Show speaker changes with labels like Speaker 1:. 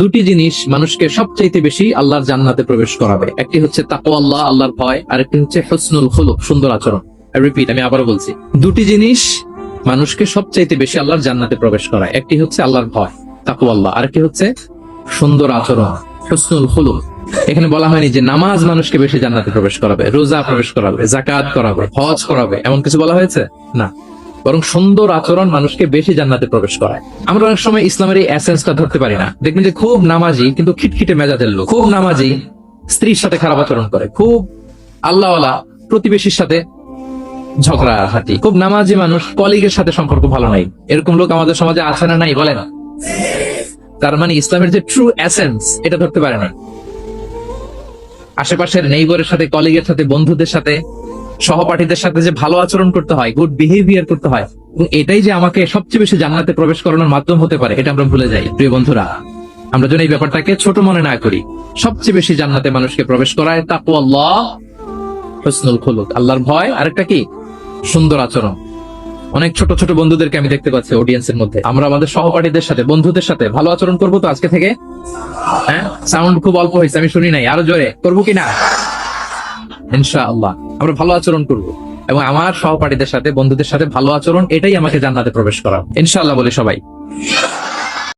Speaker 1: দুটি জিনিস মানুষকে সবচাইতে বেশি আল্লাহর জান্নাতে প্রবেশ করাবে। একটি হচ্ছে তাকওয়াল্লাহ, আল্লাহর ভয়, আর একটি হচ্ছে হুসনুল খুলুক, সুন্দর আচরণ। রিপিট, আমি আবারও বলছি, দুটি জিনিস মানুষকে সবচাইতে বেশি আল্লাহর জান্নাতে প্রবেশ করায়। একটি হচ্ছে আল্লাহর ভয়, তাকওয়াল্লাহ, আর একটি হচ্ছে সুন্দর আচরণ, হুসনুল খুলুক। এখানে বলা হয়নি যে নামাজ মানুষকে বেশি জান্নাতে প্রবেশ করাবে, রোজা প্রবেশ করাবে, যাকাত করাবে, হজ করাবে, এমন কিছু বলা হয়েছে না। বরং সুন্দর আচরণ মানুষকে বেশি জান্নাতে প্রবেশ করায়। আমরা অনেক সময় ইসলামের এই এসেন্সটা ধরতে পারি না। দেখবেন যে খুব নামাজি কিন্তু খিটখিটে মেজাজের লোক, খুব নামাজি স্ত্রীর সাথে খারাপ আচরণ করে, খুব আল্লাহওয়ালা প্রতিবেশীর সাথে ঝগড়াঝাটি, খুব নামাজি মানুষ কলিগের সাথে সম্পর্ক ভালো নাই। এরকম লোক আমাদের সমাজে আছে না নাই বলেন? তার মানে ইসলামের যে ট্রু এসেন্স এটা ধরতে পারে না। আশেপাশের নেইবরের সাথে, কলিগের সাথে, বন্ধুদের সাথে, সহপাঠীদের সাথে যে ভালো আচরণ করতে হয়, গুড বিহেভিয়ার করতে হয়, এবং এটাই যে আমাকে সবচেয়ে বেশি জান্নাতে প্রবেশ করানোর মাধ্যম হতে পারে, এটা আমরা ভুলে যাই। প্রিয় বন্ধুরা, আমরা যেন এই ব্যাপারটাকে ছোট মনে না করি। সবচেয়ে বেশি জান্নাতে মানুষকে প্রবেশ করায় তাকওয়াল্লাহ, হুসনুল খুলুক, আল্লাহর ভয়, আরেকটা কি? সুন্দর আচরণ। অনেক ছোট ছোট বন্ধুদেরকে আমি দেখতে পাচ্ছি অডিয়েন্সের মধ্যে। আমরা আমাদের সহপাঠীদের সাথে, বন্ধুদের সাথে ভালো আচরণ করবো তো আজকে থেকে? হ্যাঁ, সাউন্ড খুব অল্প হয়েছে, আমি শুনি নাই, আরো জোরে করবো কিনা? ইনশাআল্লাহ আমরা ভালো আচরণ করব, এবং আমার সহপাঠীদের সাথে, বন্ধুদের সাথে ভালো আচরণ, এটাই আমাকে জান্নাতে প্রবেশ করা। ইনশাআল্লাহ বলি সবাই।